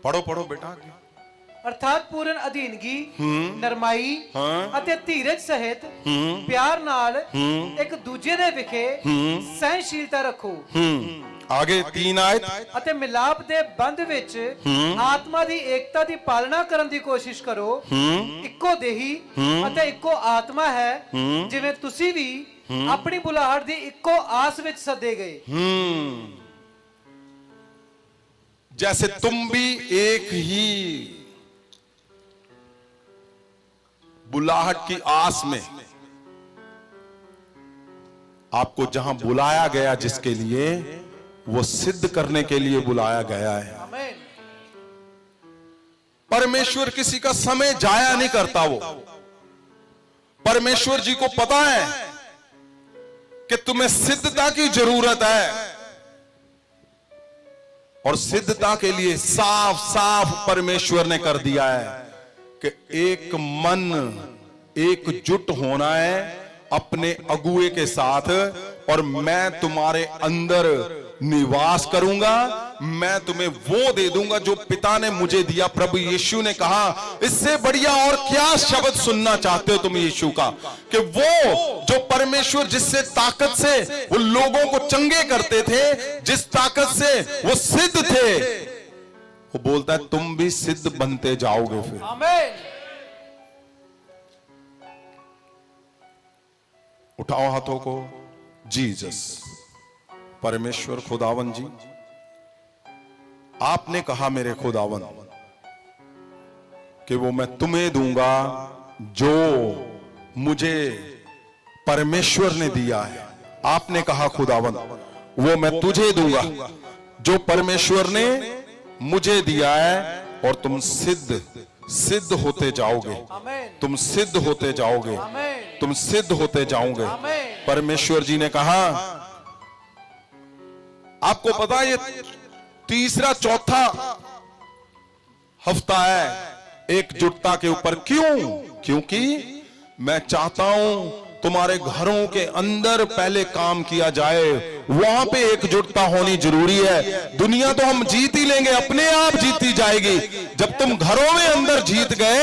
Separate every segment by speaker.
Speaker 1: पढ़ो पढ़ो बेटा।
Speaker 2: अर्थात पूर्ण अधीनगी, नरमाई ਅਤੇ ਧੀਰਜ ਸਹਿਤ ਪਿਆਰ ਨਾਲ ਇੱਕ ਦੂਜੇ ਦੇ ਵਿਖੇ ਸਹਿਨਸ਼ੀਲਤਾ ਰੱਖੋ।
Speaker 1: आगे 3 आयत।
Speaker 2: ਅਤੇ ਮਿਲਾਪ ਦੇ ਬੰਧ ਵਿੱਚ ਆਤਮਾ ਦੀ ਏਕਤਾ ਦੀ ਪਾਲਣਾ ਕਰਨ ਦੀ ਕੋਸ਼ਿਸ਼ ਕਰੋ। ਇੱਕੋ ਦੇਹੀ ਅਤੇ ਇੱਕੋ ਆਤਮਾ ਹੈ, ਜਿਵੇਂ ਤੁਸੀਂ ਵੀ ਆਪਣੀ ਬੁਲਾਹਟ ਦੀ ਇੱਕੋ ਆਸ ਵਿੱਚ ਸੱਦੇ ਗਏ।
Speaker 1: जैसे तुम भी एक ही बुलाहट की आस में, आपको जहां बुलाया गया जिसके लिए, वो सिद्ध करने के लिए बुलाया गया है। परमेश्वर किसी का समय जाया नहीं करता। वो परमेश्वर जी को पता है कि तुम्हें सिद्धता की जरूरत है, और सिद्धता के लिए साफ साफ परमेश्वर ने कर दिया है कि एक मन एकजुट होना है अपने अगुए के साथ, और मैं तुम्हारे अंदर निवास करूंगा। मैं तुम्हें वो दे दूंगा जो पिता ने मुझे दिया। प्रभु यीशु ने कहा, इससे बढ़िया और क्या शब्द सुनना चाहते हो तुम यीशु का, कि वो जो परमेश्वर जिससे ताकत से वो लोगों को चंगे करते थे, जिस ताकत से वो सिद्ध थे, वो बोलता है तुम भी सिद्ध बनते जाओगे फिर।
Speaker 2: आमीन।
Speaker 1: उठाओ हाथों को। जीसस, परमेश्वर खुदावन जी, आपने कहा मेरे खुदावन कि वो मैं तुम्हें दूंगा जो मुझे परमेश्वर ने दिया है। आपने कहा खुदावन वो मैं तुझे दूंगा जो परमेश्वर ने मुझे दिया है, और तुम सिद्ध होते जाओगे। तुम सिद्ध होते जाओगे। तुम सिद्ध होते जाओगे। परमेश्वर जी ने कहा, आपको पता है ये तीसरा चौथा हफ्ता है एकजुटता के ऊपर। क्यों? क्योंकि मैं चाहता हूं तुम्हारे घरों के अंदर पहले काम किया जाए, वहां पे एकजुटता होनी जरूरी है। दुनिया तो हम जीत ही लेंगे, अपने आप जीती जाएगी। जब तुम घरों में अंदर जीत गए,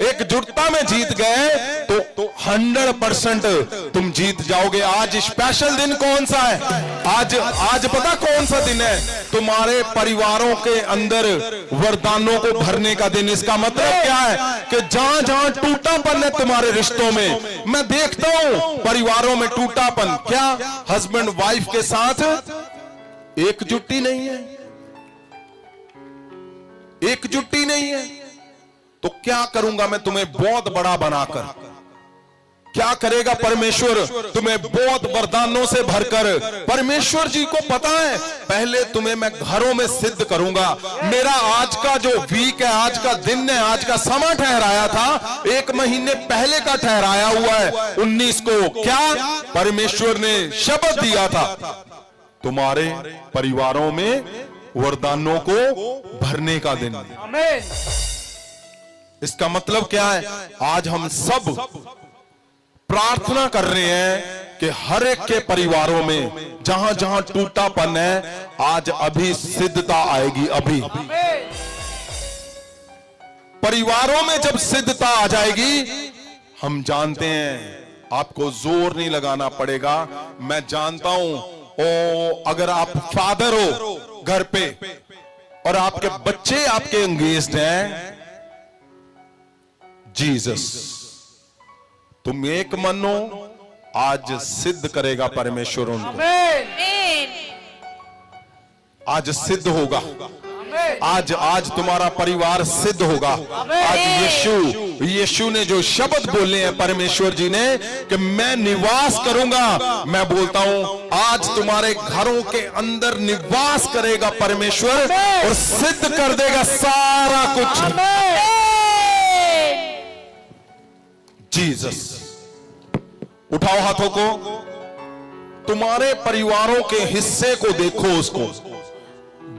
Speaker 1: एकजुटता में जीत गए, तो 100% तुम जीत जाओगे। आज स्पेशल दिन कौन सा है? आज पता कौन सा दिन है? तुम्हारे परिवारों के अंदर वरदानों को भरने का दिन। इसका मतलब क्या है? कि जहां जहां टूटापन है तुम्हारे रिश्तों में, मैं देखता हूं परिवारों में टूटापन। क्या हस्बैंड वाइफ के साथ एकजुटी नहीं है? एकजुटी नहीं है तो क्या करूंगा मैं तुम्हें बहुत बड़ा बनाकर? क्या करेगा परमेश्वर? तुम्हें बहुत वरदानों से भरकर। परमेश्वर जी को पता है पहले तुम्हें मैं घरों में सिद्ध करूंगा। मेरा आज का जो वीक है, आज का दिन है, आज का समय ठहराया था, 1 महीने पहले का ठहराया हुआ है 19 को। क्या परमेश्वर ने शब्द दिया था? तुम्हारे परिवारों में वरदानों को भरने का दिन। इसका मतलब क्या है? आज हम सब प्रार्थना कर रहे हैं कि हर एक के परिवारों में जहां जहां टूटापन है, आज अभी सिद्धता आएगी। अभी परिवारों में जब सिद्धता आ जाएगी, हम जानते हैं आपको जोर नहीं लगाना पड़ेगा। मैं जानता हूं अगर आप फादर हो घर पे और आपके बच्चे आपके एंगेज्ड हैं, जीसस तुम एक मन हो, आज सिद्ध करेगा परमेश्वर उनको। आज सिद्ध होगा। आज तुम्हारा परिवार सिद्ध होगा। आज यीशु ने जो शब्द बोले हैं परमेश्वर जी ने कि मैं निवास करूंगा, मैं बोलता हूं आज तुम्हारे घरों के अंदर निवास करेगा परमेश्वर और सिद्ध कर देगा सारा कुछ। जीसस, उठाओ हाथों को। तुम्हारे परिवारों के हिस्से को देखो, उसको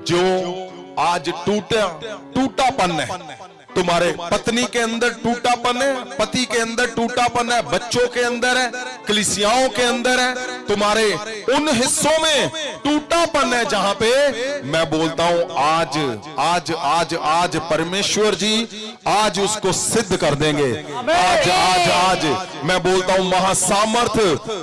Speaker 1: जो आज टूटापन है, तुम्हारे पत्नी के अंदर टूटापन है, पति के अंदर टूटापन है, बच्चों के अंदर है, कलीसियाओं के अंदर है, तुम्हारे उन हिस्सों में टूटापन है जहां पे मैं बोलता हूं आज आज आज आज परमेश्वर जी आज उसको सिद्ध कर देंगे। आज आज आज मैं बोलता हूं महासामर्थ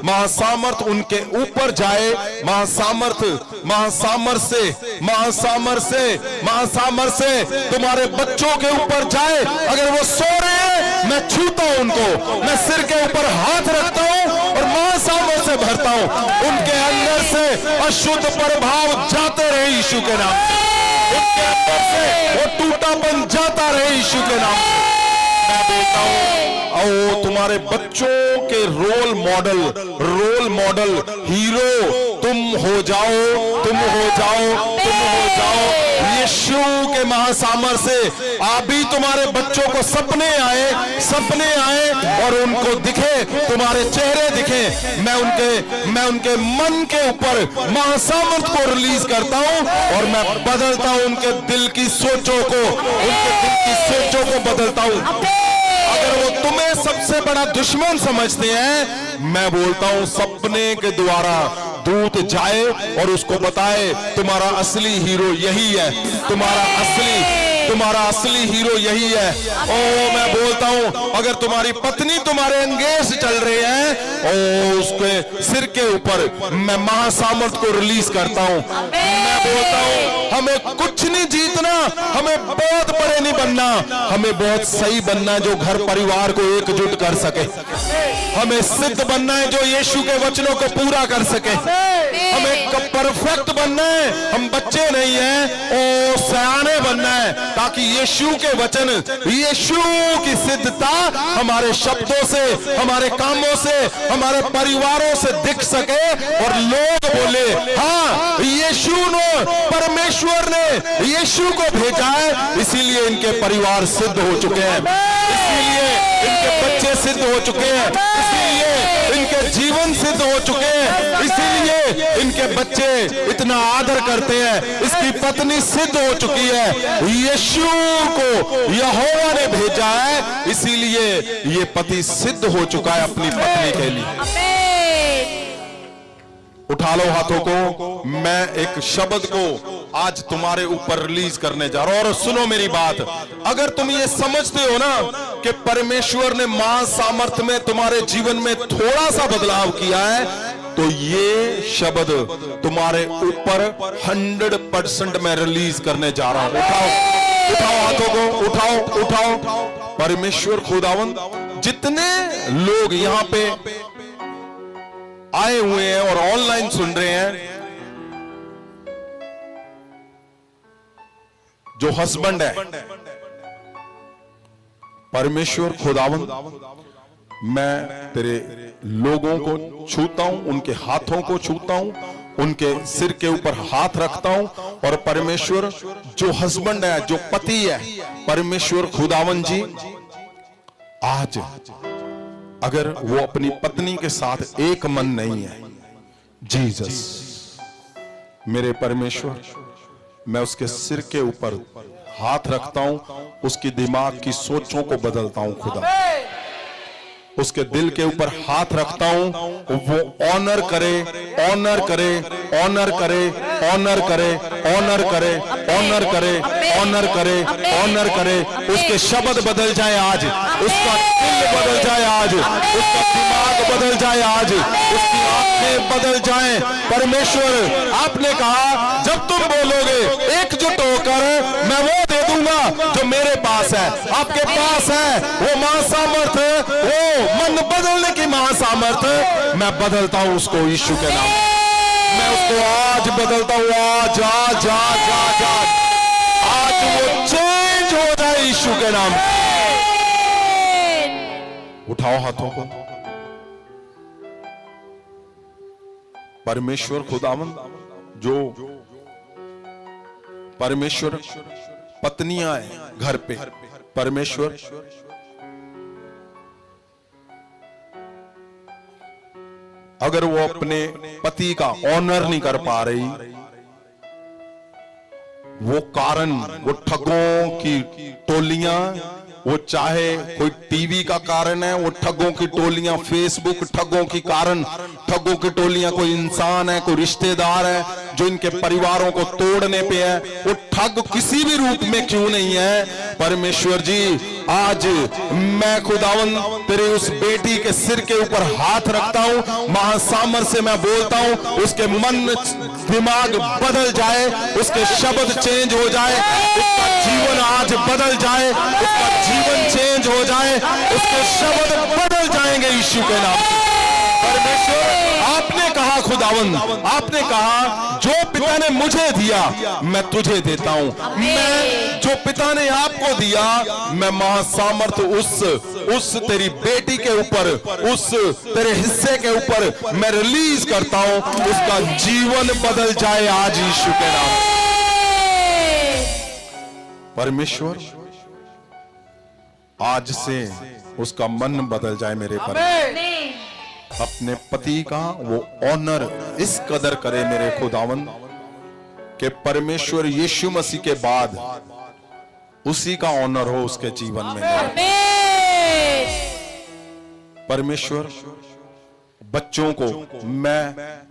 Speaker 1: महासामर्थ उनके ऊपर जाए, महासामर्थ महासामर्थ से महासामर्थ से महासामर्थ से तुम्हारे बच्चों के ऊपर जाए। अगर वो सो रहे हैं मैं छूता हूं उनको, मैं सिर के ऊपर हाथ रखता हूं और महासामर्थ से भरता हूं, उनके अंदर से अशुद्ध प्रभाव जाते रहे यीशु के नाम से, उनके अंदर से वो टूटापन जाता रहे यीशु के नाम से। मैं बोलता हूं आओ तुम्हारे बच्चों के रोल मॉडल हीरो तुम हो जाओ, तुम हो जाओ, तुम हो जाओ यीशु के महासामर्थ से। अभी तुम्हारे बच्चों को सपने आए और उनको दिखे, तुम्हारे चेहरे दिखे, मैं उनके मन के ऊपर महासामर्थ को रिलीज करता हूं और मैं बदलता हूं उनके दिल की सोचों को, उनके दिल की सोचों को बदलता हूं। अगर वो तुम्हें सबसे बड़ा दुश्मन समझते हैं, मैं बोलता हूं सपने के द्वारा दूत जाए और उसको बताए तुम्हारा असली हीरो यही है, तुम्हारा असली हीरो यही है। ओ मैं बोलता हूं अगर तुम्हारी पत्नी तुम्हारे अंगेज चल रही है, ओ उसके सिर के ऊपर मैं महासामर्थ को रिलीज करता हूं। मैं बोलता हूं हमें कुछ नहीं जीतना, हमें बहुत बड़े नहीं बनना, हमें बहुत सही बनना है जो घर परिवार को एकजुट कर सके, हमें सिद्ध बनना है जो यीशु के वचनों को पूरा कर सके, हमें परफेक्ट बनना है, हम बच्चे नहीं हैं, ओ सयाने बनना है ताकि यीशु के वचन, यीशु की सिद्धता हमारे शब्दों से, हमारे कामों से, हमारे परिवारों से दिख सके और लोग बोले हाँ यीशु ने, परमेश्वर ने यीशु को भेजा है, इसीलिए इनके परिवार सिद्ध हो चुके हैं, इसीलिए इनके बच्चे सिद्ध हो चुके हैं, इसीलिए इनके जीवन सिद्ध हो चुके हैं, इसीलिए इनके बच्चे इतना आदर करते हैं, इसकी पत्नी सिद्ध हो चुकी है, यीशु को यहोवा ने भेजा है, इसीलिए ये पति सिद्ध हो चुका है अपनी पत्नी के लिए। उठा लो हाथों को, मैं एक शब्द को आज तुम्हारे ऊपर रिलीज करने जा रहा हूं और सुनो मेरी बात। अगर तुम ये समझते हो ना कि परमेश्वर ने महासामर्थ्य में तुम्हारे जीवन में थोड़ा सा बदलाव किया है, तो ये शब्द तुम्हारे ऊपर 100% मैं रिलीज करने जा रहा हूं। उठाओ हाथों को, उठाओ। परमेश्वर खुदावंद जितने लोग यहां पे आए हुए हैं और ऑनलाइन सुन रहे हैं, जो हस्बैंड है, परमेश्वर खुदावंद मैं तेरे लोगों को छूता हूं, उनके हाथों को छूता हूं, उनके सिर के ऊपर हाथ रखता हूं और परमेश्वर जो हस्बैंड है, जो पति है, परमेश्वर खुदावंद जी आज अगर वो अपनी पत्नी के साथ एक मन नहीं है, जीसस मेरे परमेश्वर, मैं उसके सिर के ऊपर हाथ रखता हूं, उसकी दिमाग की सोचों को बदलता हूं खुदा, उसके दिल के ऊपर हाथ रखता हूं, वो ऑनर करे, ऑनर करे, ऑनर करे, ऑनर करे, ऑनर करे, ऑनर करे, ऑनर करे, ऑनर करे, उसके शब्द बदल जाए आज, उसका दिल बदल जाए आज, उसका दिमाग बदल जाए आज, उसकी आंखें बदल जाएं। परमेश्वर आपने कहा जब तुम बोलोगे एकजुट होकर मैं वो दे दूंगा जो मेरे पास है, आपके पास है वो महासामर्थ, वो मन बदलने की महासामर्थ, मैं बदलता हूं उसको यीशु के नाम, मैं उसको आज बदलता हूं, आज आज आज आज आज वो चेंज हो जाए यीशु के नाम। उठाओ हाथों को। परमेश्वर खुदावंद जो परमेश्वर पत्नियां हैं घर पे, परमेश्वर अगर वो अपने पति का ऑनर नहीं कर पा रही, वो कारण, वो ठगों की टोलियां, वो चाहे कोई टीवी का कारण है, वो ठगों की टोलियां, फेसबुक ठगों की कारण, ठगों की टोलियां, कोई इंसान है, कोई रिश्तेदार है जो इनके परिवारों को तोड़ने पे है, वो ठग किसी भी रूप में क्यों नहीं है। परमेश्वर जी, आज मैं खुदावन तेरे उस बेटी के सिर के ऊपर हाथ रखता हूं, महासामर से मैं बोलता हूं, उसके मन दिमाग बदल जाए, उसके शब्द चेंज हो जाए, उसका जीवन आज बदल जाए, उसका जीवन चेंज हो जाए, उसके शब्द बदल जाएंगे यीशु के नाम से। परमेश्वर, आपने कहा खुदावन, आपने कहा जो पिता ने मुझे दिया मैं तुझे देता हूं, मैं जो पिता ने आपको दिया मैं महासामर्थ उस तेरी बेटी के ऊपर, उस तेरे हिस्से के ऊपर मैं रिलीज करता हूं, उसका जीवन बदल जाए आज यीशु के नाम। परमेश्वर, आज से उसका मन बदल जाए मेरे पर, अपने पति का वो ऑनर इस कदर करे मेरे खुदावन कि परमेश्वर यीशु मसीह के बाद उसी का ऑनर हो उसके जीवन में। परमेश्वर, बच्चों को मैं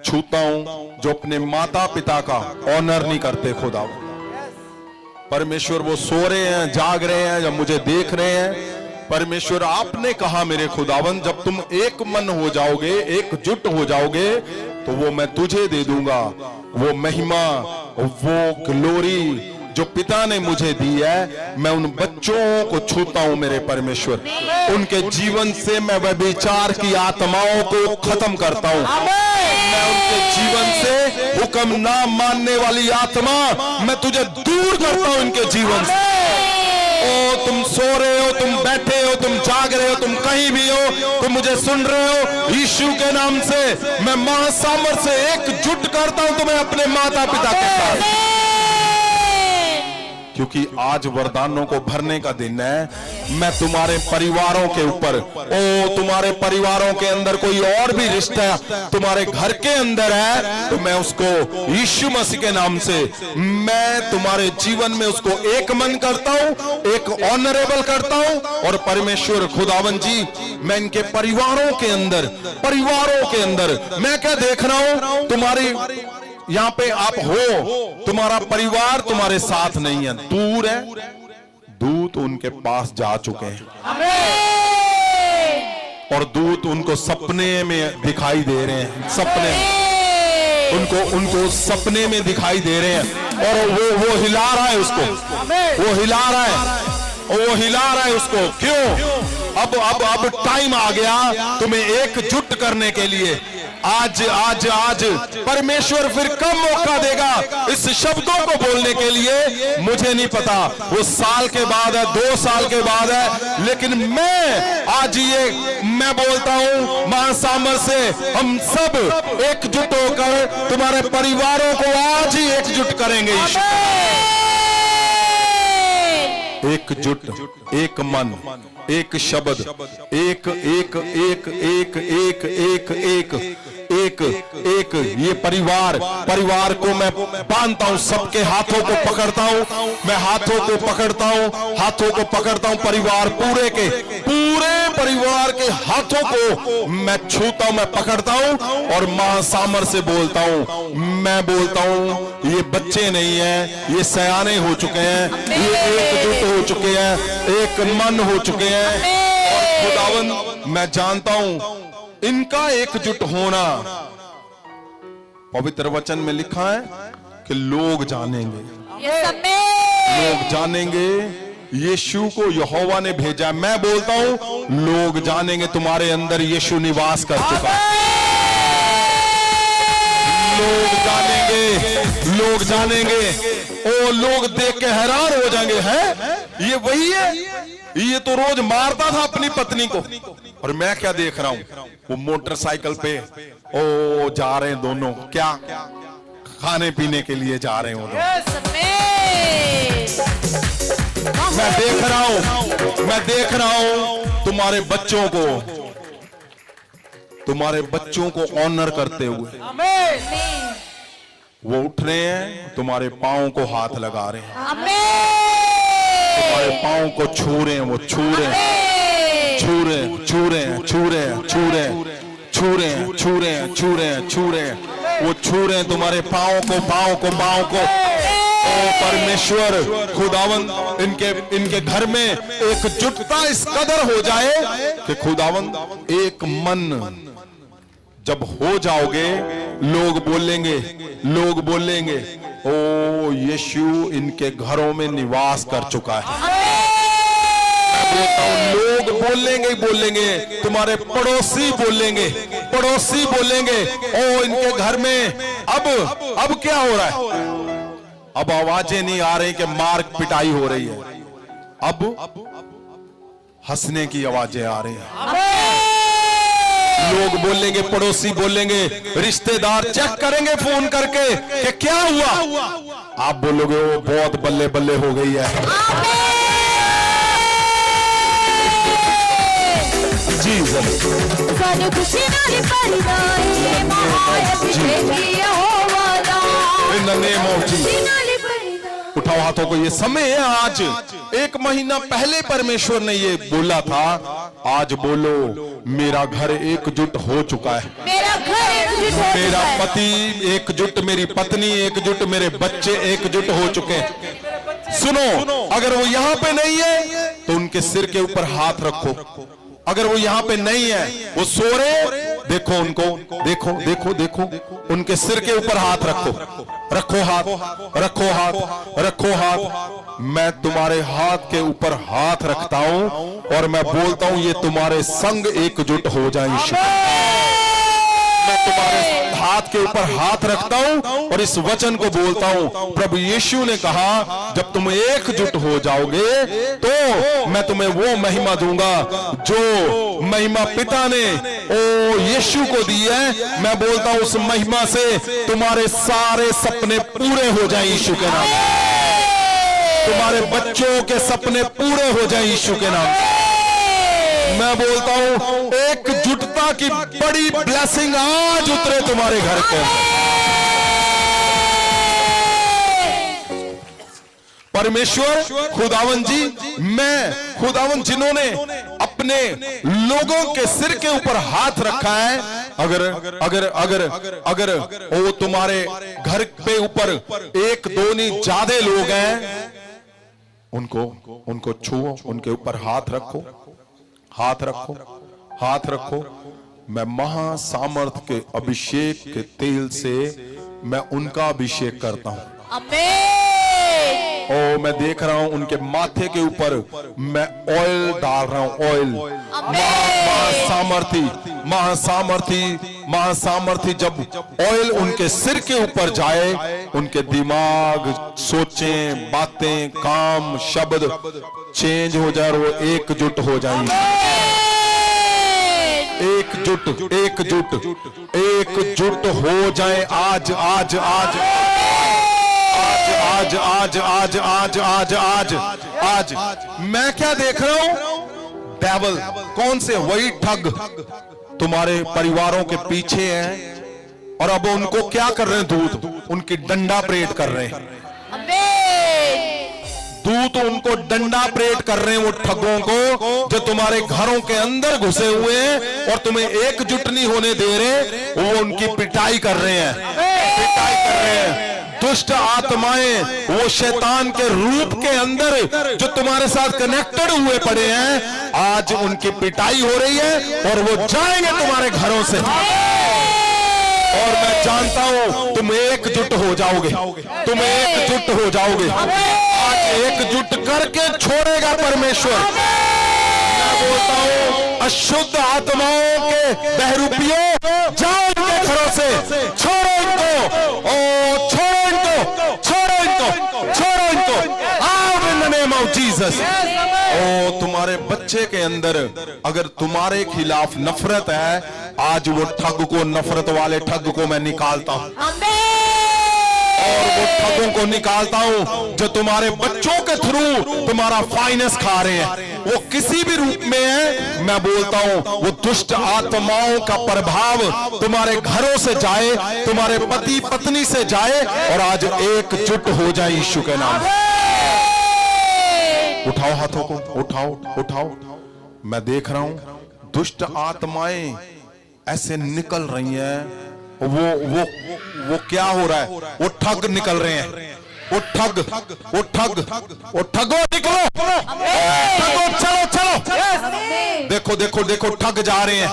Speaker 1: छूता हूं जो अपने माता पिता का ऑनर नहीं करते खुदावन। परमेश्वर, वो सो रहे हैं, जाग रहे हैं, जब मुझे देख रहे हैं। परमेश्वर, आपने कहा मेरे खुदावन, जब तुम एक मन हो जाओगे, एकजुट हो जाओगे, तो वो मैं तुझे दे दूंगा, वो महिमा, वो ग्लोरी जो पिता ने मुझे दी है, मैं उन बच्चों को छूता हूं मेरे परमेश्वर। उनके जीवन से मैं व्यभिचार की आत्माओं को खत्म करता हूं, मैं उनके जीवन से हुक्म ना मानने वाली आत्मा मैं तुझे दूर करता हूं इनके जीवन से। ओ, तुम सो रहे हो, तुम बैठे हो, तुम जाग रहे हो, तुम कहीं भी हो, तुम मुझे सुन रहे हो, यीशु के नाम से मैं महासामर से एकजुट करता हूं तुम्हें अपने माता पिता के साथ, क्योंकि आज वरदानों को भरने का दिन है। मैं तुम्हारे परिवारों के ऊपर, ओ तुम्हारे परिवारों के अंदर कोई और भी रिश्ता तुम्हारे घर के अंदर है, तो मैं उसको यीशु मसीह के नाम से मैं तुम्हारे जीवन में उसको एक मन करता हूं, एक ऑनरेबल करता हूं। और परमेश्वर खुदावन जी, मैं इनके परिवारों के अंदर मैं क्या देख रहा हूं, तुम्हारी यहां पे आप हो, तुम्हारा परिवार तुम्हारे साथ नहीं है, दूर है, दूत उनके पास जा चुके हैं और दूत उनको सपने में दिखाई दे रहे हैं, उनको सपने में दिखाई दे रहे हैं, और वो हिला रहा है उसको, वो हिला रहा है उसको। क्यों? अब टाइम आ गया तुम्हें एकजुट करने के लिए। आज परमेश्वर फिर कम मौका देगा इस शब्दों को बोलने के लिए, मुझे नहीं पता वो साल के बाद है, 2 साल के बाद है, लेकिन मैं आज मैं बोलता हूं महासामर से हम सब एकजुट होकर तुम्हारे परिवारों को आज ही एकजुट करेंगे। एकजुट, एक मन, एक शब्द, एक एक एक एक एक एक एक एक एक ये परिवार को मैं बांधता हूं, सबके हाथों को पकड़ता हूं, मैं हाथों को पकड़ता हूं, परिवार पूरे परिवार के हाथों को मैं छूता हूं, मैं पकड़ता हूं और महासामर से मैं बोलता हूं ये बच्चे नहीं हैं, ये सयाने हो चुके हैं, ये एकजुट हो चुके हैं, एक मन हो चुके हैं। और खुदावन, मैं जानता हूं इनका एकजुट होना, पवित्र वचन में लिखा है कि लोग जानेंगे यीशु को यहोवा ने भेजा। मैं बोलता हूं लोग जानेंगे तुम्हारे अंदर यीशु निवास कर चुका है। लोग जानेंगे, ओ लोग देख के हैरान हो जाएंगे, हैं ये वही है, ये तो रोज मारता था अपनी पत्नी को, और मैं क्या देख रहा हूं, वो मोटरसाइकिल पे ओ जा रहे हैं दोनों, क्या खाने पीने के लिए जा रहे हैं। मैं देख रहा हूं तुम्हारे बच्चों को ऑनर करते हुए, वो उठ रहे हैं, तुम्हारे पाँव को हाथ लगा रहे हैं, तुम्हारे पाँव को छू रहे हैं, वो छू रहे हैं, छू रहे हैं, छू रहे हैं, छू रहे हैं, छू रहे हैं, छू रहे हैं, छू रहे हैं, छू रहे हैं, छू रहे हैं, वो छू रहे हैं तुम्हारे पाँव को, पाँव को, पाँव को। ओ परमेश्वर खुदावंद इनके घर में एकजुटता इस कदर हो जाए कि खुदावंद एक मन जब हो जाओगे, लोग बोलेंगे ओ यीशु इनके घरों में निवास कर चुका है। मैं बोलता हूं लोग बोलेंगे, तुम्हारे पड़ोसी बोलेंगे, ओ इनके घर में अब क्या हो रहा है? अब आवाजें नहीं आ रही कि मार पिटाई हो रही है, अब हंसने की आवाजें आ रही हैं। लोग बोलेंगे, पड़ोसी बोलेंगे, रिश्तेदार चेक करेंगे फोन करके कि क्या हुआ। आप बोलोगे वो बहुत बल्ले बल्ले हो गई है। जी in the name of Jesus. उठाओ हाथों को। ये समय है आज, 1 महीना पहले परमेश्वर ने ये बोला था, आज बोलो मेरा घर एकजुट हो चुका है, मेरा पति एकजुट, मेरी पत्नी एकजुट, मेरे बच्चे एकजुट हो चुके हैं। सुनो, अगर वो यहाँ पे नहीं है तो उनके सिर के ऊपर हाथ रखो। अगर वो यहाँ पे नहीं है, वो सो रहे, देखो उनको, देखो उनके सिर के ऊपर हाथ रखो हाथ। मैं तुम्हारे हाथ के ऊपर हाथ रखता हूं और मैं बोलता हूं ये तुम्हारे संग एकजुट हो जाए। मैं तुम्हारे हाथ के ऊपर हाथ रखता हूं और इस वचन को बोलता हूं, प्रभु यीशु ने कहा जब तुम एकजुट हो जाओगे तो मैं तुम्हें वो महिमा दूंगा जो महिमा पिता ने ओ यीशु को दी है। मैं बोलता हूं उस महिमा से तुम्हारे सारे सपने पूरे हो जाएं यीशु के नाम, तुम्हारे बच्चों के सपने पूरे हो जाएं यीशु के नाम। मैं बोलता हूं एकजुटता की बड़ी ब्लेसिंग आज उतरे तुम्हारे घर पे। परमेश्वर खुदावन जी, मैं खुदावन जिन्होंने अपने लोगों के सिर के ऊपर हाथ रखा है, अगर वो तुम्हारे घर पे ऊपर 1-2 नहीं ज्यादा लोग हैं, उनको छुओ, उनके ऊपर हाथ रखो। मैं महासामर्थ के अभिषेक के तेल से मैं उनका अभिषेक करता हूं। ओ मैं देख रहा हूं उनके माथे के ऊपर मैं ऑयल डाल रहा हूं, ऑयल। महासामर्थी जब ऑयल उनके सिर के ऊपर जाए, उनके दिमाग, सोचें, बातें, काम, शब्द चेंज हो जाए और वो एकजुट हो जाएंगे। एकजुट हो जाए आज। मैं क्या देख रहा हूं? डेविल, कौन से? वही ठग तुम्हारे परिवारों के पीछे हैं और अब उनको क्या कर रहे हैं? दूत उनकी डंडा परेड कर रहे हैं। दूत उनको डंडा परेड कर रहे हैं, वो ठगों को जो तुम्हारे घरों के अंदर घुसे हुए हैं और तुम्हें एकजुट नहीं होने दे रहे, वो उनकी पिटाई कर रहे हैं। दुष्ट आत्माएं, वो शैतान के रूप के अंदर जो तुम्हारे साथ कनेक्टेड हुए पड़े हैं, आज उनकी पिटाई हो रही है और वो जाएंगे तुम्हारे घरों से। और मैं जानता हूं तुम एकजुट हो जाओगे, आज एकजुट करके छोड़ेगा परमेश्वर। मैं बोलता हूं अशुद्ध आत्माओं के बहरूपियों, जाओ इनके घरों से, छोड़ो इनको, आओ in the name of Jesus. ओ तुम्हारे बच्चे के अंदर अगर तुम्हारे खिलाफ नफरत है, आज वो ठग को, नफरत वाले ठग को मैं निकालता हूं और वो ठगों को निकालता हूं जो तुम्हारे बच्चों के थ्रू तुम्हारा फाइनेंस खा रहे हैं। वो किसी भी रूप में है, मैं बोलता हूं वो दुष्ट आत्माओं का प्रभाव तुम्हारे घरों से जाए, तुम्हारे पति पत्नी से जाए, और आज एकजुट हो जाए यीशु के नाम। उठाओ हाथों को, उठाओ उठाओ। मैं देख रहा हूं दुष्ट आत्माएं ऐसे निकल रही हैं। वो क्या हो रहा है? वो ठग निकल रहे हैं, वो ठग निकलो, ठगो, चलो चलो। देखो देखो देखो, ठग जा रहे हैं,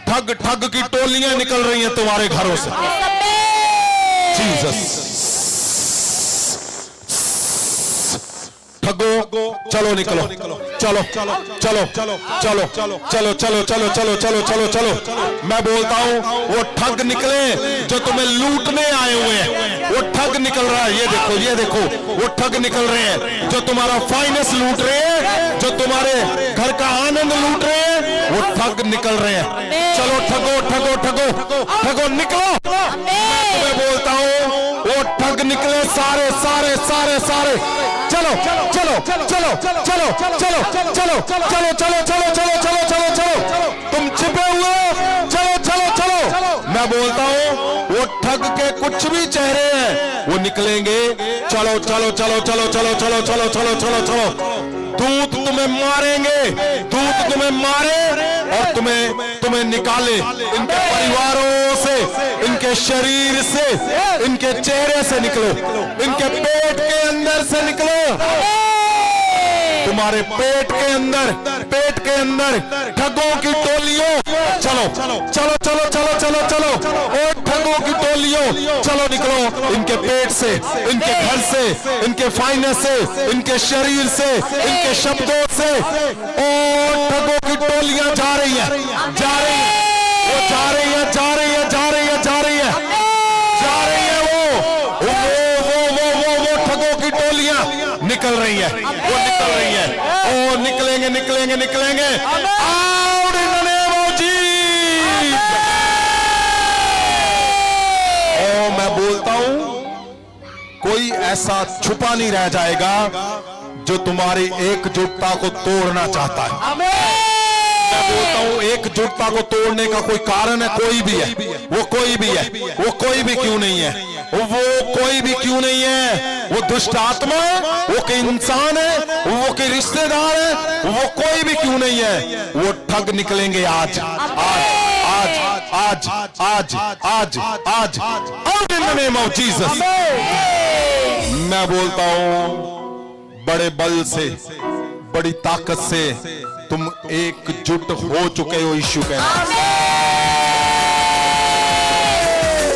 Speaker 1: ठग की टोलियां निकल रही हैं तुम्हारे घरों से। जीसस, ठगो, चलो निकलो, चलो चलो चलो चलो चलो चलो चलो चलो चलो चलो चलो चलो चलो। मैं बोलता हूं वो ठग निकले जो तुम्हें लूटने आए हुए हैं, वो ठग निकल रहा है। ये देखो वो ठग निकल रहे हैं जो तुम्हारा फाइनेंस लूट रहे हैं, जो तुम्हारे घर का आनंद लूट रहे हैं, वो ठग निकल रहे हैं। चलो ठगो ठगो ठगो ठगो, निकलो। मैं बोलता हूं वो ठग निकले सारे सारे सारे सारे। चलो चलो चलो चलो चलो चलो चलो चलो चलो चलो चलो चलो चलो चलो, तुम छिपे हुए हो, चलो चलो चलो। मैं बोलता हूं वो ठग के कुछ भी चेहरे हैं वो निकलेंगे। चलो चलो चलो चलो चलो चलो चलो चलो चलो चलो। दूत तुम्हें मारेंगे, दूत तुम्हें मारे और तुम्हें निकाले इनके परिवारों से, इनके शरीर से, इनके चेहरे से निकलो, इनके पेट के अंदर से निकलो। तुम्हारे पेट के अंदर ठगों की टोलियों, चलो चलो चलो चलो चलो चलो चलो, और ठगों की टोलियों, चलो निकलो इनके पेट से, इनके घर से, इनके फाइनेंस से, इनके शरीर से, इनके शब्दों से। और ठगों की टोलियां जा रही हैं, जा रही हैं, वो जा रही है, जा रही है, जा रही है, जा रही है, जा रही है। वो ठगों की टोलियां निकल रही है, वो निकल रही है। ओ निकलेंगे निकलेंगे निकलेंगे। Out in the name of Jesus। ओ मैं बोलता हूं कोई ऐसा छुपा नहीं रह जाएगा जो तुम्हारी एकजुटता को तोड़ना चाहता है। मैं बोलता हूं एकजुटता को तोड़ने का कोई कारण है, कोई भी है, वो कोई भी है, वो कोई भी क्यों नहीं है, वो कोई भी क्यों नहीं है, वो दुष्ट आत्मा है, वो कोई इंसान है, वो कोई रिश्तेदार है, वो कोई भी क्यों नहीं है, वो ठग निकलेंगे आज आज आज आज आज आज आज आज इन द नेम ऑफ जीसस। मैं बोलता हूं बड़े बल से, बड़ी ताकत से तुम एकजुट हो चुके हो यीशु के नाम।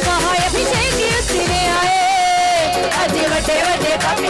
Speaker 3: महाअभिषेक सिरे आए, अजे वड्डे वड्डे काम